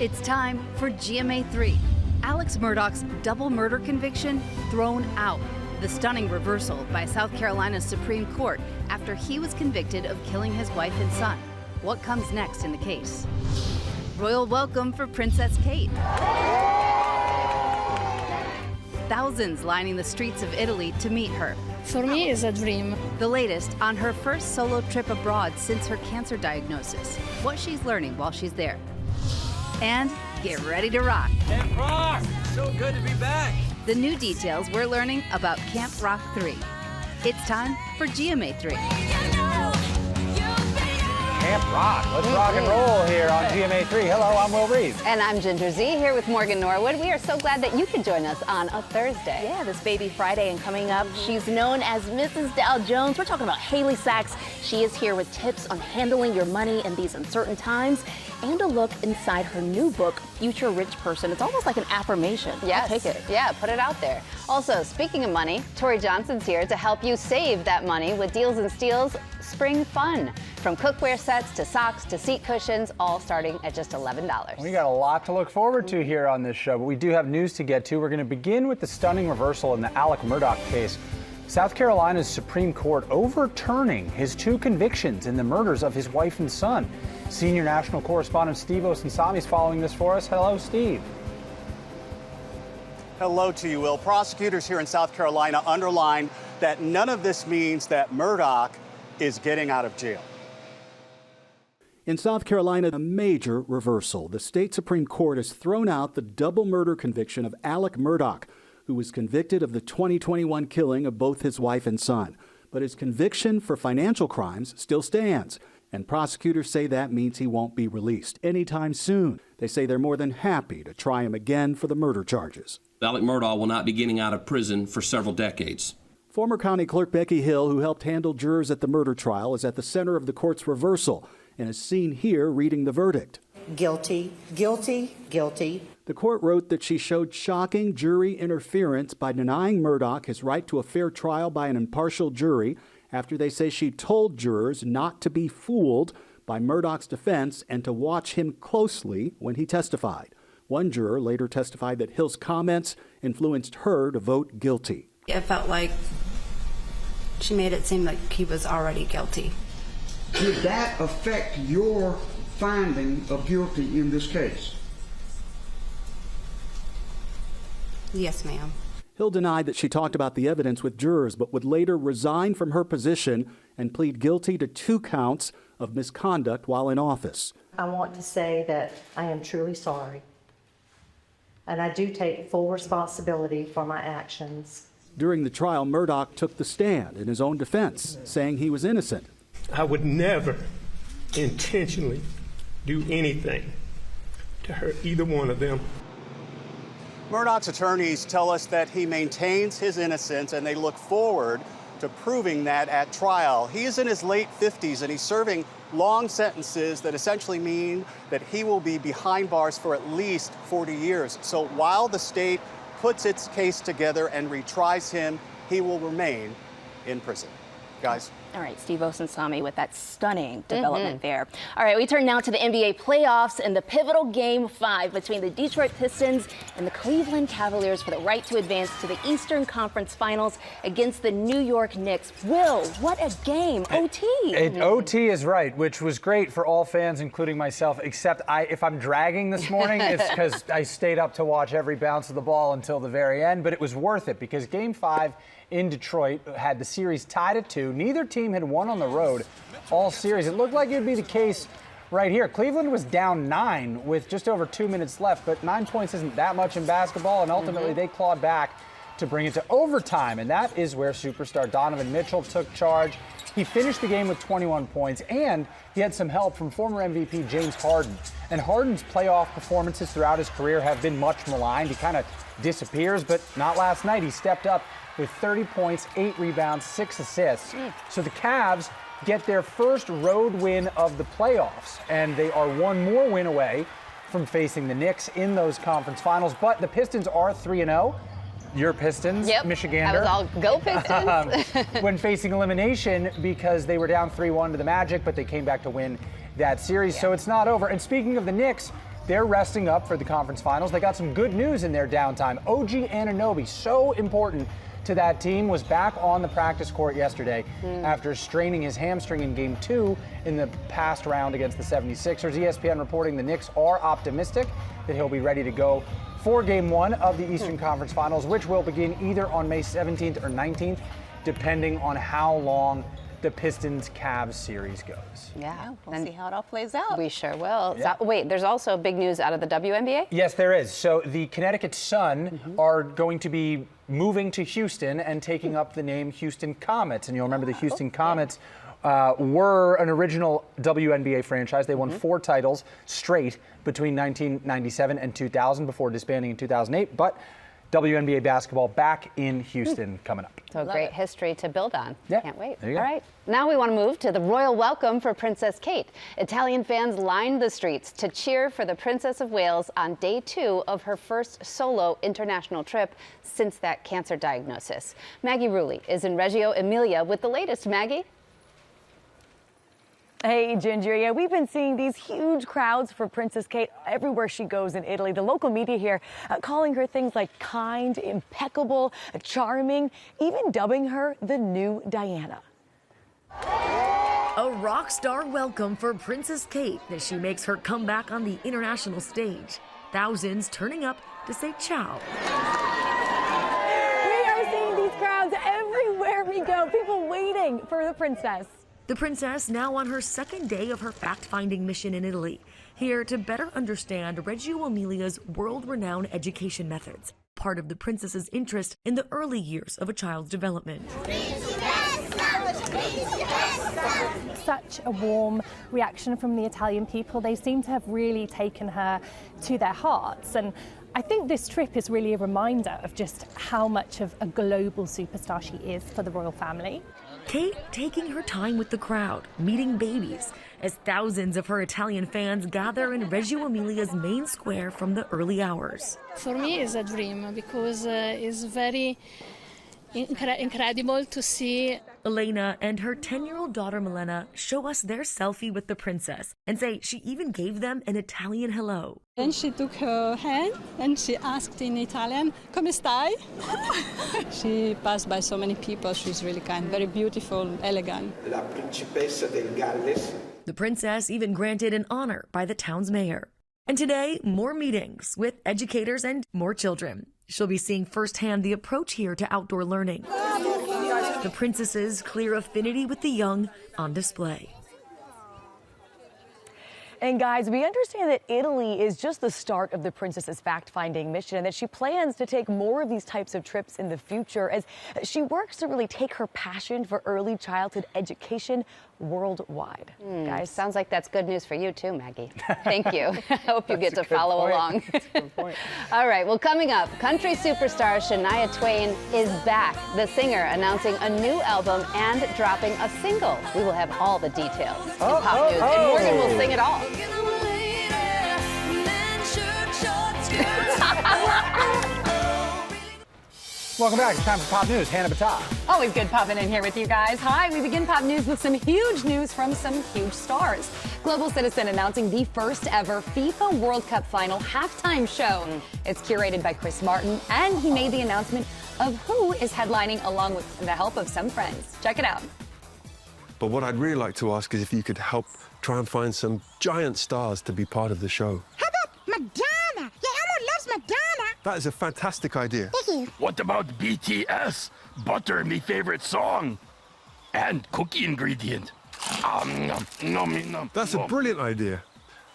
It's time for GMA3. Alex Murdaugh's double murder conviction thrown out. The stunning reversal by South Carolina's Supreme Court after he was convicted of killing his wife and son. What comes next in the case? Royal welcome for Princess Kate. Thousands lining the streets of Italy to meet her. For me, it's a dream. The latest on her first solo trip abroad since her cancer diagnosis. What she's learning while she's there. And get ready to rock. Camp Rock! So good to be back. The new details we're learning about Camp Rock 3. It's time for GMA3. Camp Rock. Let's rock and roll here on GMA3. Hello, I'm Will Reeves. And I'm Ginger Z here with Morgan Norwood. We are so glad that you could join us on a Thursday. Yeah, this Baby Friday, and coming up, she's known as Mrs. Dow Jones. We're talking about Haley Sachs. She is here with tips on handling your money in these uncertain times and a look inside her new book, Future Rich Person. It's almost like an affirmation. Yes. I'll take it. Yeah, put it out there. Also, speaking of money, Tori Johnson's here to help you save that money with Deals and Steals Spring Fun. From cookware sets to socks to seat cushions, all starting at just $11. We got a lot to look forward to here on this show, but we do have news to get to. We're going to begin with the stunning reversal in the Alex Murdaugh case. South Carolina's Supreme Court overturning his two convictions in the murders of his wife and son. Senior national correspondent Steve Osunsami is following this for us. Hello, Steve. Hello to you, Will. Prosecutors here in South Carolina underlined that none of this means that Murdaugh is getting out of jail. In South Carolina, a major reversal. The state Supreme Court has thrown out the double murder conviction of Alex Murdaugh, who was convicted of the 2021 killing of both his wife and son. But his conviction for financial crimes still stands, and prosecutors say that means he won't be released anytime soon. They say they're more than happy to try him again for the murder charges. Alex Murdaugh will not be getting out of prison for several decades. Former County Clerk Becky Hill, who helped handle jurors at the murder trial, is at the center of the court's reversal and is seen here reading the verdict. Guilty, guilty, guilty. The court wrote that she showed shocking jury interference by denying Murdaugh his right to a fair trial by an impartial jury after they say she told jurors not to be fooled by Murdaugh's defense and to watch him closely when he testified. One juror later testified that Hill's comments influenced her to vote guilty. It felt like she made it seem like he was already guilty. Did that affect your finding of guilty in this case? Yes, ma'am. Hill denied that she talked about the evidence with jurors, but would later resign from her position and plead guilty to 2 counts of misconduct while in office. I want to say that I am truly sorry, and I do take full responsibility for my actions. During the trial, Murdaugh took the stand in his own defense, saying he was innocent. I would never intentionally do anything to hurt either one of them. Murdaugh's attorneys tell us that he maintains his innocence and they look forward to proving that at trial. He is in his late 50s and he's serving long sentences that essentially mean that he will be behind bars for at least 40 years. So while the state puts its case together and retries him, he will remain in prison. Guys. All right, Steve Osunsami with that stunning development there. All right, we turn now to the NBA playoffs and the pivotal Game 5 between the Detroit Pistons and the Cleveland Cavaliers for the right to advance to the Eastern Conference Finals against the New York Knicks. Will, what a game. OT. OT is right, which was great for all fans, including myself, except if I'm dragging this morning, it's because I stayed up to watch every bounce of the ball until the very end, but it was worth it because Game 5 in Detroit had the series tied at 2. Neither team had won on the road all series. It looked like it would be the case right here. Cleveland was down 9 with just over 2 minutes left, but 9 points isn't that much in basketball, and ultimately they clawed back to bring it to overtime, and that is where superstar Donovan Mitchell took charge. He finished the game with 21 points, and he had some help from former MVP James Harden. And Harden's playoff performances throughout his career have been much maligned. He kind of disappears, but not last night. He stepped up with 30 points, 8 rebounds, 6 assists. So the Cavs get their first road win of the playoffs, and they are one more win away from facing the Knicks in those conference finals. But the Pistons are 3-0. Your Pistons, yep. Michigander. I was all go Pistons. When facing elimination because they were down 3-1 to the Magic, but they came back to win that series. Yeah. So it's not over. And speaking of the Knicks, they're resting up for the conference finals. They got some good news in their downtime. OG Anunoby, so important to that team, was back on the practice court yesterday after straining his hamstring in Game 2 in the past round against the 76ers. ESPN reporting the Knicks are optimistic that he'll be ready to go for Game 1 of the Eastern Conference Finals, which will begin either on May 17th or 19th, depending on how long the Pistons-Cavs series goes. Yeah, we'll see how it all plays out. We sure will. Yeah. So, wait, there's also big news out of the WNBA? Yes, there is. So the Connecticut Sun are going to be moving to Houston and taking up the name Houston Comets. And you'll remember the Houston Comets were an original WNBA franchise. They won 4 titles straight between 1997 and 2000 before disbanding in 2008. But WNBA basketball back in Houston coming up. So a great history to build on. Yeah. Can't wait. There you go. All right. Now we want to move to the royal welcome for Princess Kate. Italian fans lined the streets to cheer for the Princess of Wales on day 2 of her first solo international trip since that cancer diagnosis. Maggie Rulli is in Reggio Emilia with the latest. Maggie? Hey, Ginger. Yeah, we've been seeing these huge crowds for Princess Kate everywhere she goes in Italy. The local media here calling her things like kind, impeccable, charming, even dubbing her the new Diana. A rock star welcome for Princess Kate as she makes her comeback on the international stage. Thousands turning up to say ciao. We are seeing these crowds everywhere we go. People waiting for the princess. The princess now on her second day of her fact-finding mission in Italy, here to better understand Reggio Emilia's world-renowned education methods, part of the princess's interest in the early years of a child's development. Such a warm reaction from the Italian people. They seem to have really taken her to their hearts. And I think this trip is really a reminder of just how much of a global superstar she is for the royal family. Kate taking her time with the crowd, meeting babies, as thousands of her Italian fans gather in Reggio Emilia's main square from the early hours. For me, it's a dream because it's very incredible to see. Elena and her 10-year-old daughter Milena show us their selfie with the princess and say she even gave them an Italian hello. And she took her hand and she asked in Italian, "Come stai?" She passed by so many people. She's really kind, very beautiful, elegant. La principessa del Galles. The princess even granted an honor by the town's mayor. And today, more meetings with educators and more children. She'll be seeing firsthand the approach here to outdoor learning. The princess's clear affinity with the young on display. And guys, we understand that Italy is just the start of the princess's fact-finding mission and that she plans to take more of these types of trips in the future as she works to really take her passion for early childhood education worldwide. Guys, sounds like that's good news for you too, Maggie. Thank you. I hope you get to follow along. All right, well, coming up, country superstar Shania Twain is back. The singer announcing a new album and dropping a single. We will have all the details in Pop News, and Morgan will sing it all. Welcome back. It's time for Pop News. Hannah Battah. Always good popping in here with you guys. Hi, we begin Pop News with some huge news from some huge stars. Global Citizen announcing the first ever FIFA World Cup final halftime show. It's curated by Chris Martin, and he made the announcement of who is headlining along with the help of some friends. Check it out. But what I'd really like to ask is if you could help try and find some giant stars to be part of the show. How about Madonna? Yeah, everyone loves Madonna. That is a fantastic idea. Thank you. What about BTS? Butter, me favorite song. And cookie ingredient. That's a brilliant idea.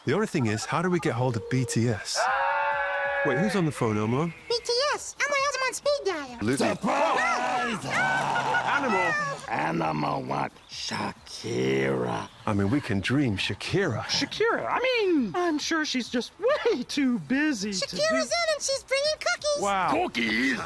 The only thing is, how do we get hold of BTS? Wait, who's on the phone, Elmo? BTS. I'm on speed dial. Surprise! Animal want Shakira. I mean, we can dream Shakira. Shakira? I mean, I'm sure she's just way too busy Shakira's in and she's bringing cookies. Wow. Cookies?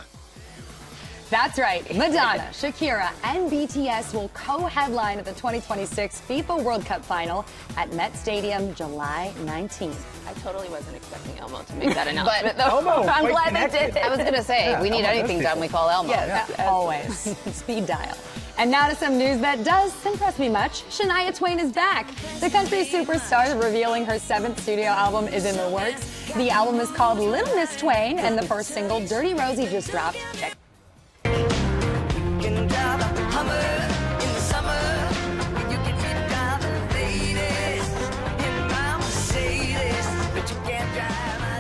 That's right. Madonna, Shakira, and BTS will co-headline at the 2026 FIFA World Cup final at Met Stadium July 19th. I totally wasn't expecting Elmo to make that announcement, though. Elmo, I'm glad connected. they did. I was going to say, we need anything done, we call Elmo. Yes, always. Speed dial. And now to some news that does impress me much. Shania Twain is back. The country superstar is revealing her 7th studio album is in the works. The album is called Little Miss Twain, and the first single, Dirty Rosie, just dropped. Check.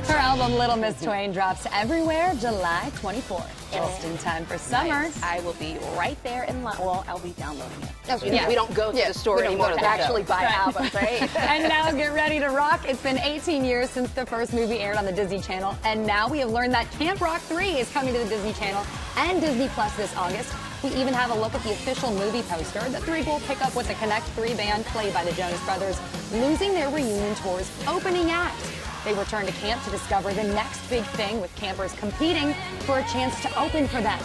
Her album, Little Miss Twain, drops everywhere July 24th. Just in time for summer. Nice. I will be right there in line. Well, I'll be downloading it. Yeah. We don't go to the store anymore to actually buy albums, right? And now get ready to rock. It's been 18 years since the first movie aired on the Disney Channel, and now we have learned that Camp Rock 3 is coming to the Disney Channel and Disney Plus this August. We even have a look at the official movie poster. The 3 will pick up with the Connect 3 band played by the Jonas Brothers, losing their reunion tour's opening act. They return to camp to discover the next big thing, with campers competing for a chance to open for them.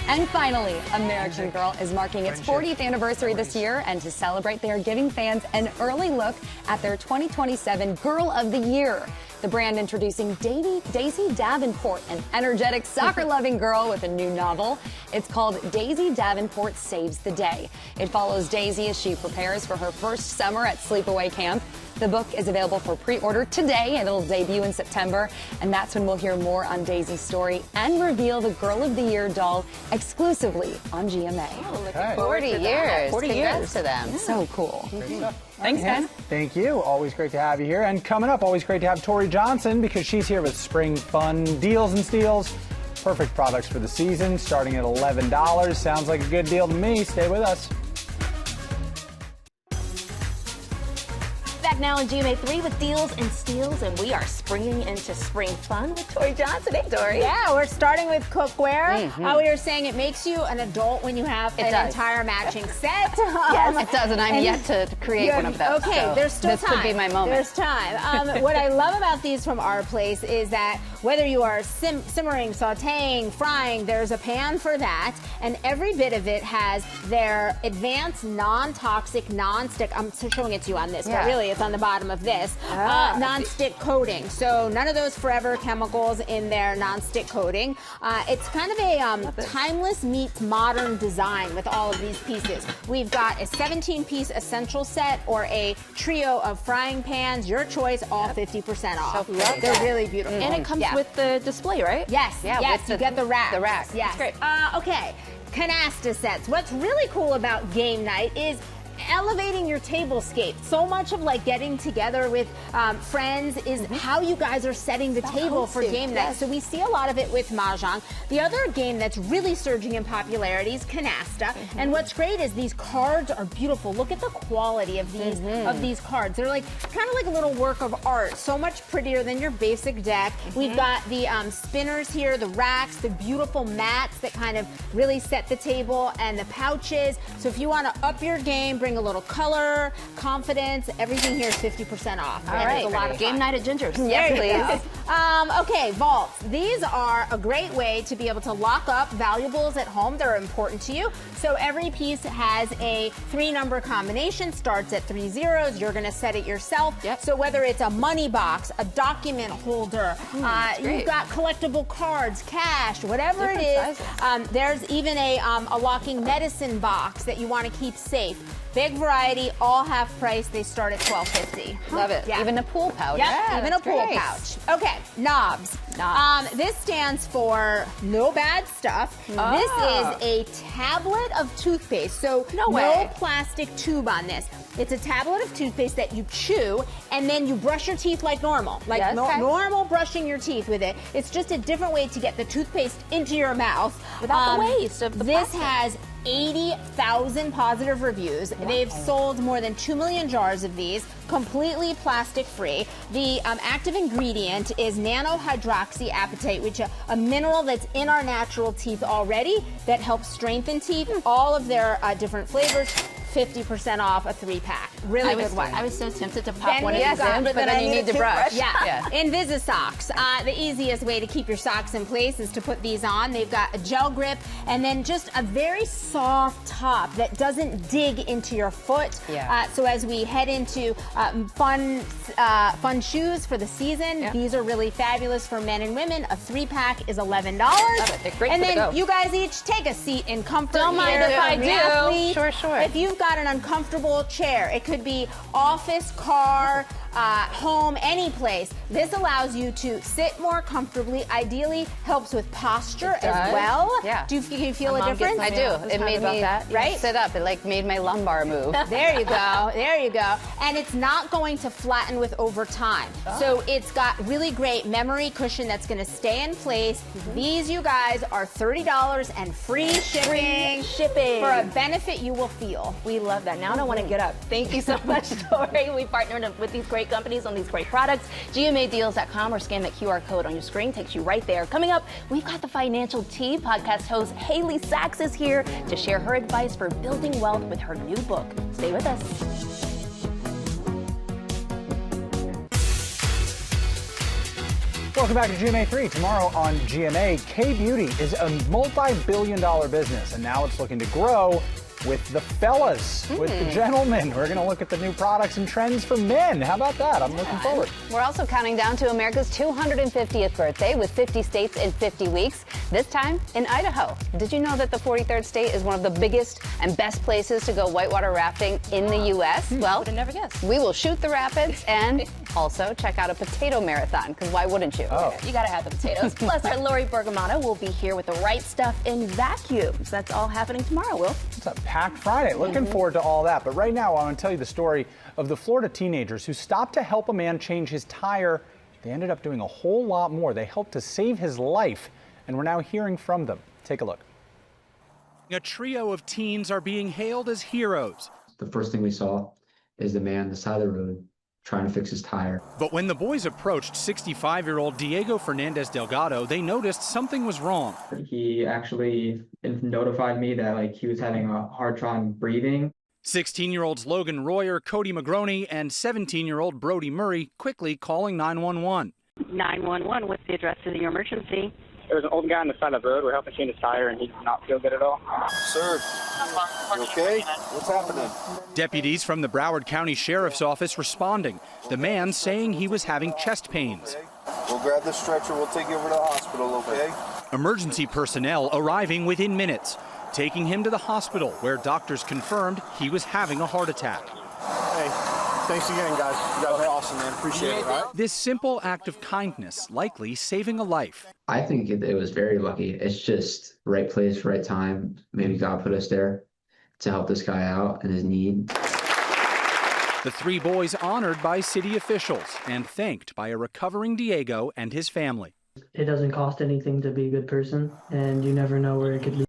And finally, American Girl is marking its 40th anniversary this year, and to celebrate, they are giving fans an early look at their 2027 Girl of the Year. The brand introducing Daisy Davenport, an energetic, soccer-loving girl with a new novel. It's called Daisy Davenport Saves the Day. It follows Daisy as she prepares for her first summer at sleepaway camp. The book is available for pre-order today, and it'll debut in September. And that's when we'll hear more on Daisy's story and reveal the Girl of the Year doll exclusively on GMA. Oh, looking forward to years. 40 Congrats years. to them. Yeah. So cool. Thanks, Ben. Thank you. Always great to have you here. And coming up, always great to have Tori Johnson, because she's here with spring fun deals and steals. Perfect products for the season, starting at $11. Sounds like a good deal to me. Stay with us. Back now in GMA3 with deals and steals, and we are springing into spring fun with Tori Johnson. Hey, Tori. Yeah, we're starting with cookware. We were saying it makes you an adult when you have an entire matching set. Yes, it does, and I'm yet to create one of those. Okay, so there's still this time. Could be my moment. There's time. What I love about these from our place is that whether you are simmering, sauteing, frying, there's a pan for that, and every bit of it has their advanced non-toxic, non-stick. I'm showing it to you on this, but really it's on the bottom of this non-stick coating. So none of those forever chemicals in their non-stick coating. It's kind of a timeless meets modern design with all of these pieces. We've got a 17-piece essential set or a trio of frying pans. Your choice, all 50% off. They're really beautiful. And it comes with the display, right? Yes, yes, you get the rack. The rack. Yes. That's great. Okay, canasta sets. What's really cool about game night is elevating your tablescape. So much of like getting together with friends is how you guys are setting the table for game night. So we see a lot of it with Mahjong. The other game that's really surging in popularity is canasta. And what's great is these cards are beautiful. Look at the quality of these cards. They're like kind of like a little work of art. So much prettier than your basic deck. We've got the spinners here, the racks, the beautiful mats that kind of really set the table, and the pouches. So if you want to up your game, bring a little color, confidence, everything here is 50% off. All right, a lot of game night at Ginger's. Yes, please. Okay, vaults. These are a great way to be able to lock up valuables at home that are important to you. So every piece has a 3-number combination, starts at 3 zeros. You're going to set it yourself. So whether it's a money box, a document holder, you've got collectible cards, cash, whatever it is. There's even a locking medicine box that you want to keep safe. Big variety, all half price. They start at $12.50. Love it. Even a pool pouch. Yep, even a pool pouch. Okay, knobs. This stands for no bad stuff. This is a tablet of toothpaste. So no plastic tube on this. It's a tablet of toothpaste that you chew, and then you brush your teeth like normal. Like normal brushing your teeth with it. It's just a different way to get the toothpaste into your mouth. Without the waste of the plastic. This has 80,000 positive reviews. They've sold more than 2 million jars of these, completely plastic free. The active ingredient is nanohydroxyapatite, which is a mineral that's in our natural teeth already that helps strengthen teeth. All of their different flavors, 50% off a 3-pack. Really good one. I was so tempted to pop one of you these got- in, but then you need to brush. Yeah. Invisisocks. The easiest way to keep your socks in place is to put these on. They've got a gel grip and then just a very soft top that doesn't dig into your foot. Yeah. So as we head into fun shoes for the season, these are really fabulous for men and women. A 3-pack is $11. And then you guys each take a seat in comfort. Don't mind here. if I do. Athlete. Sure. If you've got an uncomfortable chair, it could be office, car, home, any place. This allows you to sit more comfortably. Ideally, helps with posture as well. Yeah. Do you feel a difference? I do. It made me right? sit up. It like made my lumbar move. There you go. There you go. And it's not going to flatten with over time. So it's got really great memory cushion that's going to stay in place. These, you guys, are $30 and free shipping. For a benefit you will feel. We love that. Now I want to get up. Thank you so much, Tori. We partnered with these great companies on these great products. GMAdeals.com or scan that QR code on your screen. Takes you right there. Coming up, we've got the Financial Tea podcast host Haley Sachs is here to share her advice for building wealth with her new book. Stay with us. Welcome back to GMA3. Tomorrow on GMA, K-Beauty is a multi-billion-dollar business, and now it's looking to grow with the fellas, with the gentlemen. We're going to look at the new products and trends for men. How about that? I'm looking forward. We're also counting down to America's 250th birthday with 50 states in 50 weeks, this time in Idaho. Did you know that the 43rd state is one of the biggest and best places to go whitewater rafting in the U.S.? Well, Would have never guessed. we will shoot the rapids and also check out a potato marathon, because why wouldn't you? You got to have the potatoes. Plus, our Lori Bergamotto will be here with the right stuff in vacuums. That's all happening tomorrow, Will. It's a packed Friday. Looking forward to all that. But right now, I want to tell you the story of the Florida teenagers who stopped to help a man change his tire. They ended up doing a whole lot more. They helped to save his life, and we're now hearing from them. Take a look. A trio of teens are being hailed as heroes. The first thing we saw is the man on the side of the road trying to fix his tire. But when the boys approached 65-year-old Diego Fernandez Delgado, they noticed something was wrong. He actually notified me that he was having a hard time breathing. 16-year-olds Logan Royer, Cody Magroni, and 17-year-old Brody Murray quickly calling 911. 911, what's the address of your emergency? There was an old guy on the side of the road. We're helping change his tire, and he did not feel good at all. Sir, you okay? What's happening? Deputies from the Broward County Sheriff's Office responding. The man saying he was having chest pains. We'll grab the stretcher. We'll take you over to the hospital, okay? Emergency personnel arriving within minutes, taking him to the hospital where doctors confirmed he was having a heart attack. Hey, thanks again, guys. You guys are awesome, man. Appreciate it, right? This simple act of kindness likely saving a life. I think it was very lucky. It's just right place, right time. Maybe God put us there to help this guy out in his need. The three boys honored by city officials and thanked by a recovering Diego and his family. It doesn't cost anything to be a good person, and you never know where it could lead.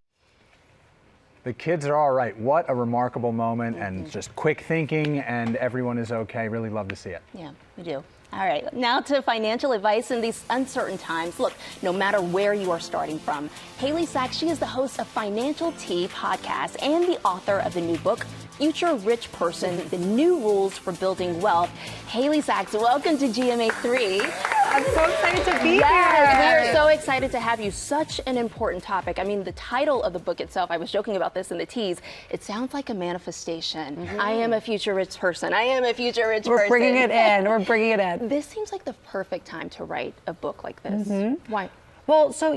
The kids are all right. What a remarkable moment, and just quick thinking, and everyone is okay. Really love to see it. Yeah, we do. All right, now to financial advice in these uncertain times. Look, no matter where you are starting from, Haley Sachs, she is the host of Financial Tea podcast and the author of the new book, Future Rich Person, The New Rules for Building Wealth. Haley Sachs, welcome to GMA3. I'm so excited to be here. We are so excited to have you. Such an important topic. I mean, the title of the book itself, I was joking about this in the tease, it sounds like a manifestation. I am a future rich person. I am a future rich person. We're bringing it in. We're bringing it in. This seems like the perfect time to write a book like this. Why? Well, so,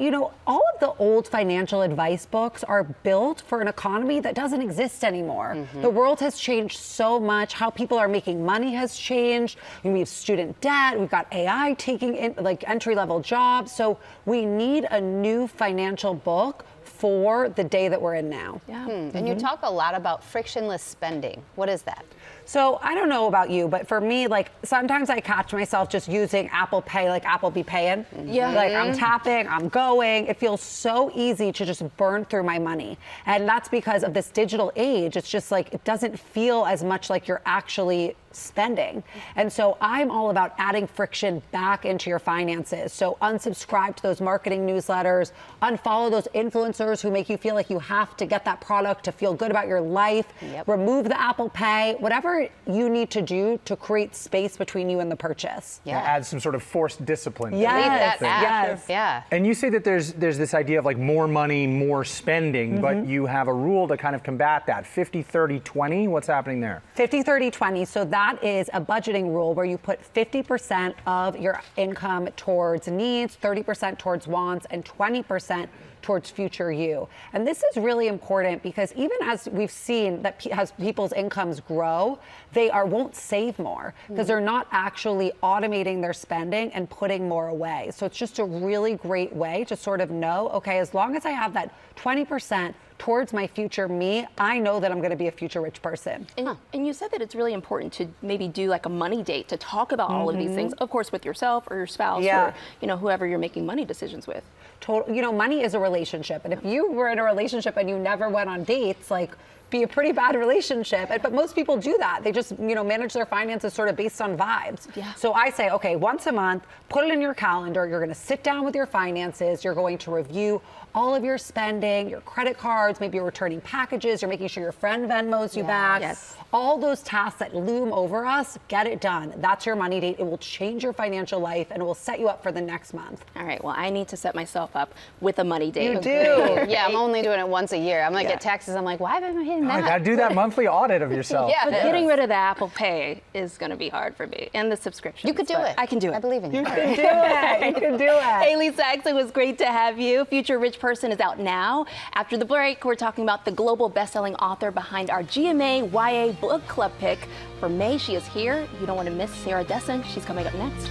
all of the old financial advice books are built for an economy that doesn't exist anymore. The world has changed so much. How people are making money has changed. We have student debt. We've got AI taking in, entry-level jobs. So we need a new financial book for the day that we're in now. Yeah. And you talk a lot about frictionless spending. What is that? So I don't know about you, but for me, sometimes I catch myself just using Apple Pay, Apple be paying. Yeah. I'm tapping, I'm going. It feels so easy to just burn through my money. And that's because of this digital age. It's just it doesn't feel as much like you're actually spending. And so I'm all about adding friction back into your finances. So unsubscribe to those marketing newsletters, unfollow those influencers who make you feel like you have to get that product to feel good about your life, remove the Apple Pay, whatever you need to do to create space between you and the purchase. Add some sort of forced discipline. Yes. Yes. Yeah. And you say that there's this idea of like more money, more spending, but you have a rule to kind of combat that. 50, 30, 20, what's happening there? 50, 30, 20. So that is a budgeting rule where you put 50% of your income towards needs, 30% towards wants, and 20% towards future you. And this is really important because even as we've seen that as people's incomes grow, they won't save more because they're not actually automating their spending and putting more away. So it's just a really great way to sort of know, okay, as long as I have that 20% towards my future me, I know that I'm going to be a future rich person. And you said that it's really important to maybe do like a money date to talk about all of these things, of course, with yourself or your spouse or, you know, whoever you're making money decisions with. You know, money is a relationship. And if you were in a relationship and you never went on dates, like, be a pretty bad relationship. But most people do that. They just, you know, manage their finances sort of based on vibes. So I say, okay, once a month, put it in your calendar. You're going to sit down with your finances. You're going to review all of your spending, your credit cards, maybe you're returning packages, you're making sure your friend Venmos you back. All those tasks that loom over us, get it done. That's your money date. It will change your financial life and it will set you up for the next month. All right, well, I need to set myself up with a money date. You do. Yeah, I'm only doing it once a year. I'm like, get taxes. I'm like, why haven't I hitting that? I gotta do that monthly audit of yourself. But getting rid of the Apple Pay is going to be hard for me, and the subscription. You could do it. I can do it. I believe in you. You can do it. You can do it. Haley Sachs, it was great to have you. Future Rich Person is out now. After the break, we're talking about the global best-selling author behind our GMA YA Book Club pick. For May, she is here. You don't want to miss Sarah Dessen. She's coming up next.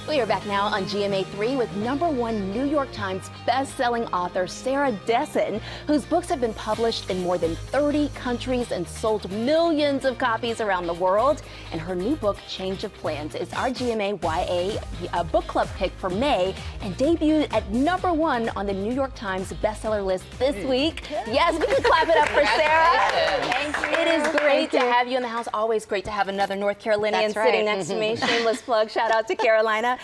We are back now on GMA3 with #1 New York Times best-selling author Sarah Dessen, whose books have been published in more than 30 countries and sold millions of copies around the world. And her new book, Change of Plans, is our GMA YA Book Club pick for May and debuted at #1 on the New York Times bestseller list this week. Yes, we can clap it up for Sarah. Thank you. It is great to have you in the house. Always great to have another North Carolinian sitting next to me. Shameless plug. Shout out to Carolina.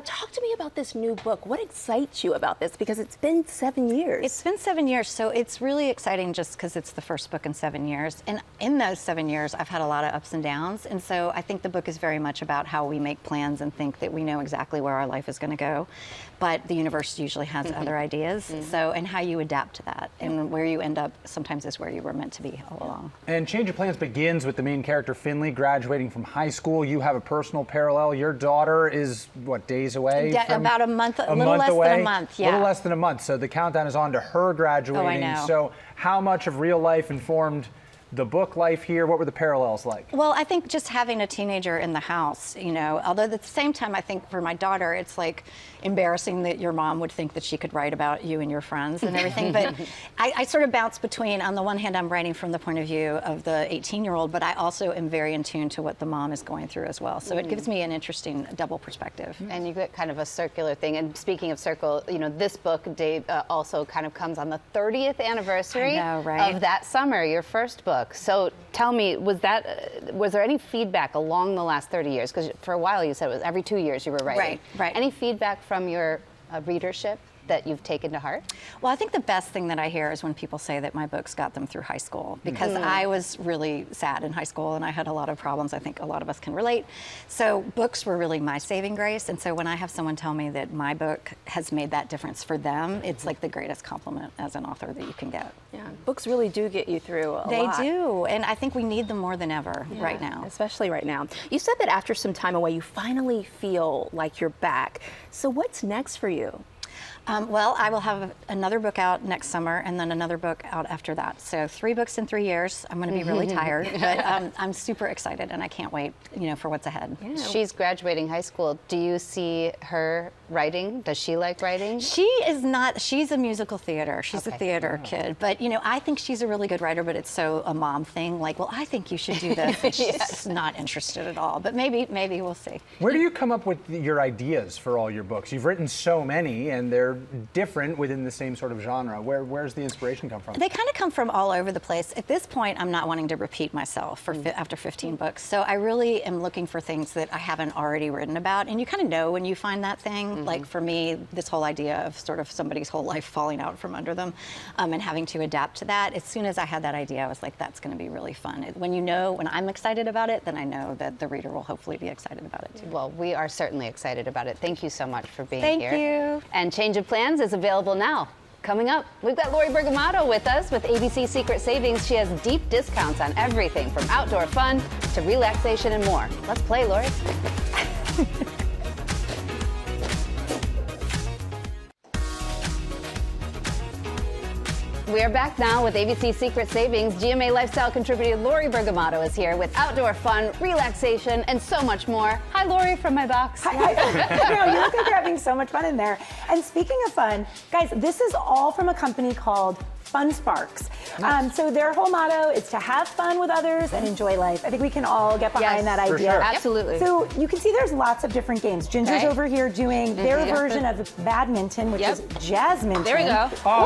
Talk to me about this new book. What excites you about this? Because it's been 7 years. It's been 7 years, so it's really exciting just because it's the first book in 7 years. And in those 7 years, I've had a lot of ups and downs. And so I think the book is very much about how we make plans and think that we know exactly where our life is going to go. But the universe usually has other ideas. So, and how you adapt to that. And where you end up sometimes is where you were meant to be all along. And Change of Plans begins with the main character, Finley, graduating from high school. You have a personal parallel. Your daughter is, what, days away? About a month, a little less than a month, A little less than a month. So the countdown is on to her graduating. Oh, I know. So how much of real life informed the book life here? What were the parallels like? Well, I think just having a teenager in the house, you know, although at the same time, I think for my daughter, it's like embarrassing that your mom would think that she could write about you and your friends and everything. But I sort of bounce between, on the one hand, I'm writing from the point of view of the 18-year-old, but I also am very in tune to what the mom is going through as well. So it gives me an interesting double perspective. And you get kind of a circular thing. And speaking of circle, you know, this book, Dave, also kind of comes on the 30th anniversary of that summer, your first book. So tell me, was there any feedback along the last 30 years? Because for a while you said it was every 2 years you were writing. Right. Any feedback from your readership that you've taken to heart? Well, I think the best thing that I hear is when people say that my books got them through high school, because I was really sad in high school and I had a lot of problems. I think a lot of us can relate. So books were really my saving grace. And so when I have someone tell me that my book has made that difference for them, it's like the greatest compliment as an author that you can get. Yeah, books really do get you through a lot. They do, and I think we need them more than ever right now. Especially right now. You said that after some time away, you finally feel like you're back. So what's next for you? Well, I will have another book out next summer and then another book out after that. So 3 books in 3 years. I'm going to be really tired, but I'm super excited and I can't wait, you know, for what's ahead. Yeah. She's graduating high school. Do you see her writing? Does she like writing? She is not. She's a musical theater. She's a theater kid. But, you know, I think she's a really good writer, but it's so a mom thing. Like, well, I think you should do this. And she's just not interested at all. But maybe we'll see. Where do you come up with your ideas for all your books? You've written so many, and and they're different within the same sort of genre. Where's the inspiration come from? They kind of come from all over the place. At this point, I'm not wanting to repeat myself for after 15 books. So I really am looking for things that I haven't already written about. And you kind of know when you find that thing. Like for me, this whole idea of sort of somebody's whole life falling out from under them and having to adapt to that. As soon as I had that idea, I was like, that's going to be really fun. When I'm excited about it, then I know that the reader will hopefully be excited about it too. Well, we are certainly excited about it. Thank you so much for being here. Thank you. And Change of Plans is available now. Coming up, we've got Lori Bergamato with us with ABC Secret Savings. She has deep discounts on everything from outdoor fun to relaxation and more. Let's play, Lori. We are back now with ABC Secret Savings. GMA lifestyle contributor Lori Bergamato is here with outdoor fun, relaxation, and so much more. Hi, Lori, from my box. Hi. You look like you're having so much fun in there. And speaking of fun, guys, this is all from a company called Fun Sparks. So their whole motto is to have fun with others and enjoy life. I think we can all get behind that idea. Sure. Absolutely. So you can see there's lots of different games. Ginger's over here doing their version of badminton, which is Jasminton. There we go. Oh,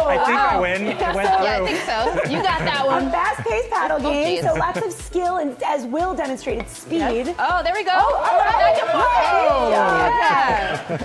I think I win. It went through. Yeah, I think so. You got that one. A fast-paced paddle game, so lots of skill and, as Will demonstrated, speed. Oh, there we go.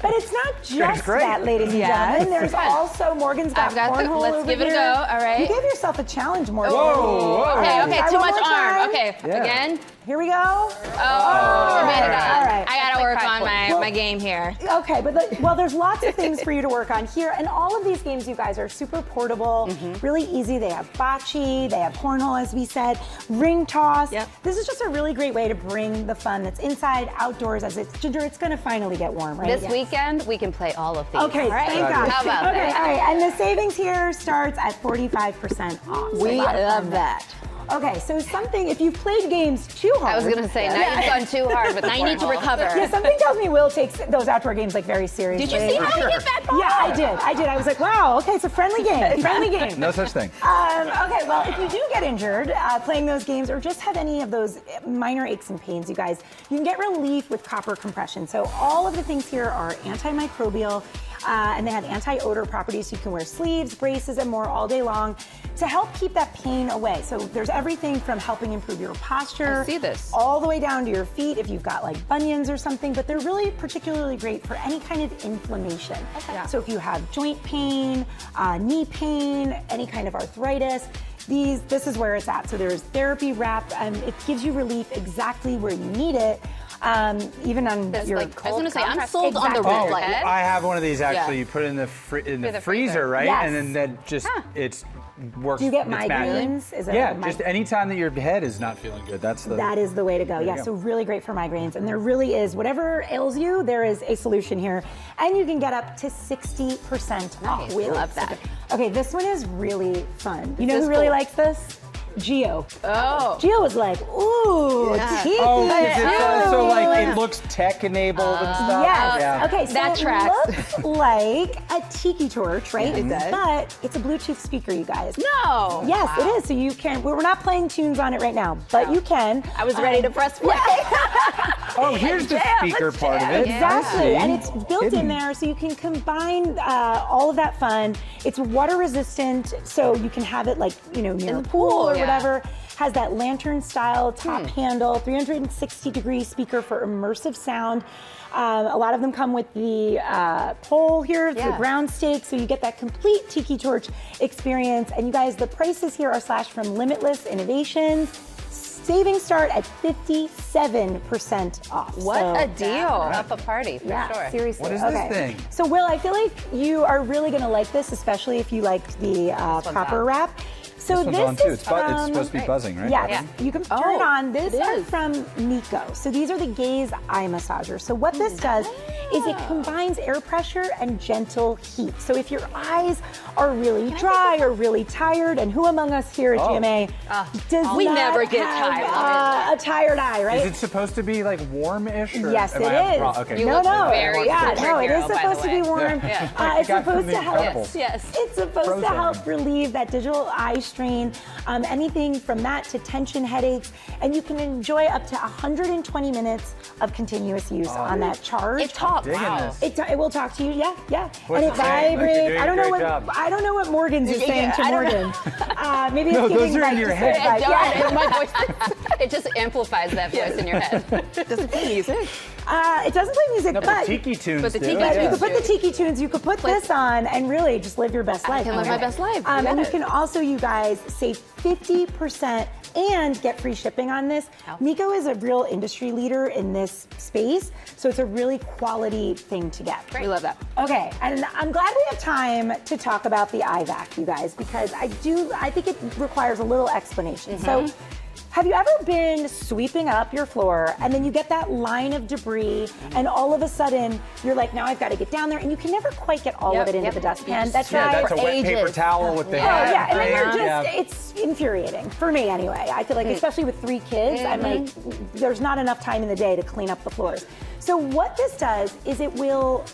But it's not just that, ladies and gentlemen. There's also Morgan's got cornhole Let's over give it a here. go. All right. You gave yourself a challenge, Morgan. Whoa. Okay, Try too one much more arm. time. Okay, again. Here we go. Oh, we made it on. All right. I gotta work on my game here. Okay, but there's lots of things for you to work on here, and all of these games, you guys, are super portable, really easy. They have bocce, they have cornhole, as we said, ring toss. This is just a really great way to bring the fun that's inside, outdoors, as it's Ginger. It's going to finally get warm, right? This weekend, we can play all of these. Okay, thank God. How about Okay, that? all right, and the savings here starts at 45% off. So We love that. Okay, so something, if you've played games too hard. I was going to say, now you've gone too hard with the Now you need to recover. Yeah, something tells me Will takes those outdoor games like very seriously. Did you see how he hit that ball? Yeah, I did. I was like, wow, okay, it's a friendly game. Friendly game. No such thing. Okay, well, if you do get injured playing those games or just have any of those minor aches and pains, you guys, you can get relief with copper compression. So all of the things here are antimicrobial, and they have anti-odor properties. You can wear sleeves, braces, and more all day long to help keep that pain away. So there's everything from helping improve your posture, I see this, all the way down to your feet if you've got like bunions or something, but they're really particularly great for any kind of inflammation. So if you have joint pain, knee pain, any kind of arthritis, this is where it's at. So there's therapy wrap, and it gives you relief exactly where you need it. Even on your cold. I was going to say, I'm sold exactly. on the red light. I have one of these actually. You put it in the freezer, right? Yes. And then that just it works. Do you get it's migraines? magic. Yeah, just anytime that your head is not feeling good, that is the way to go. Yeah, so really great for migraines, and there really is, whatever ails you, there is a solution here, and you can get up to 60% off. We love that. Okay, this one is really fun. You know who really likes this? Geo. Oh. Geo was like, ooh, tiki. Oh, because it's also like, it looks tech-enabled and stuff. Yes. Yeah. Okay, so That tracks. looks like a tiki torch, right? It does. But it's a Bluetooth speaker, you guys. No. Yes, it is. So you can, we're not playing tunes on it right now, but you can. I was ready to press play. Oh, here's the speaker part of it. Exactly, Yeah. and it's built in there so you can combine all of that fun. It's water resistant, so you can have it like, near a pool or whatever. Has that lantern style top handle, 360-degree speaker for immersive sound. A lot of them come with the pole here, the ground stake, so you get that complete tiki torch experience. And you guys, the prices here are slashed from Limitless Innovations. Savings start at 57% off. What a deal. Up a party, for sure. Seriously. What is this thing? So, Will, I feel like you are really going to like this, especially if you liked the copper wrap. So this one's on too. It's from, supposed to be buzzing, right? Yes, you can turn it on. This is from Nico. So these are the gaze eye massagers. So what this does is it combines air pressure and gentle heat. So if your eyes are really dry or really tired, and who among us here at GMA does We not never get have, tired. a tired eye, right? Is it supposed to be like warm-ish? Or Yes, am it I is. Okay. No, very it is supposed to be warm. Yeah. It's supposed to help. Yes. It's supposed to help relieve that digital eye strain strain, anything from that to tension headaches, and you can enjoy up to 120 minutes of continuous use on that charge. It talks. Wow. It will talk to you, yeah. What's And it it saying? Look, you're vibrates. doing I don't know what Morgan's is saying to Morgan. Maybe it's No, giving those are in your head. My voice, it just amplifies that voice in your head. Does it play music? It doesn't play music, No, but Tiki Tunes But the do. Tiki But Tunes you could put do. the Tiki Tunes, you could put this on and really just live your best life. can live my best life. And you Yes. can also, you guys, save 50% and get free shipping on this. Miko is a real industry leader in this space, so it's a really quality thing to get. We love that. Okay, and I'm glad we have time to talk about the IVAC, you guys, because I think it requires a little explanation. So, have you ever been sweeping up your floor and then you get that line of debris and all of a sudden you're like, now I've got to get down there and you can never quite get all of it into the dustpan? That's right. That's a wet paper towel with the head. Yeah, and then you're thing. just, it's infuriating for me anyway. I feel like, especially with 3 kids, I'm like, there's not enough time in the day to clean up the floors. So what this does is it will,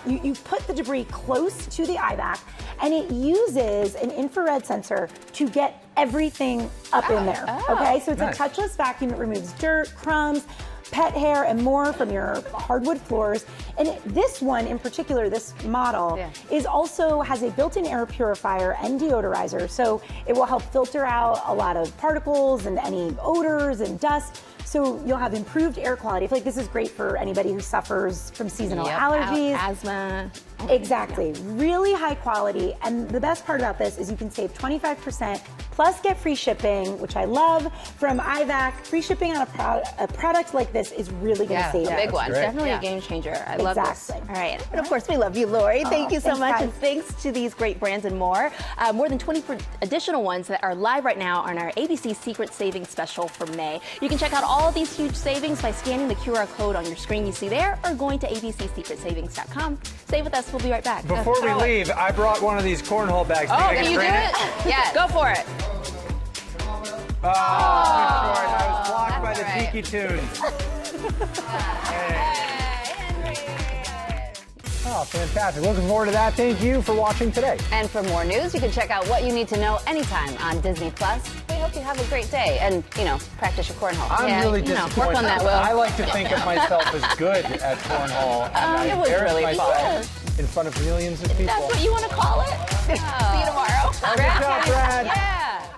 you put the debris close to the IVAC and it uses an infrared sensor to get everything up in there, okay? So it's a touchless vacuum. It removes dirt, crumbs, pet hair, and more from your hardwood floors. And this one in particular, this model, is also has a built-in air purifier and deodorizer. So it will help filter out a lot of particles and any odors and dust. So you'll have improved air quality. I feel like this is great for anybody who suffers from seasonal allergies. Asthma. Exactly. Really high quality. And the best part about this is you can save 25% plus get free shipping, which I love, from IVAC. Free shipping on a product like this is really going to save a you. big one. great. Definitely a game changer. I love this. Exactly. All right. And of course, we love you, Lori. Thank you so thanks, much. guys. And thanks to these great brands and more. More than 20 additional ones that are live right now on our ABC Secret Savings Special for May. You can check out all these huge savings by scanning the QR code on your screen you see there or going to abcsecretsavings.com. Stay with us. We'll be right back. Before we leave, I brought one of these cornhole bags. Oh, Think I can you do strain it? Yes. Go for it. Oh, I was blocked by the Tiki Tunes. Oh, fantastic. Looking forward to that. Thank you for watching today. And for more news, you can check out What You Need to Know anytime on Disney+. We hope you have a great day and, practice your cornhole. I'm really disappointed. Work on that, Will. I like to think of myself as good at cornhole. And it was really myself in front of millions of people. That's what you want to call it? See you tomorrow. Good job, Brad. Yeah.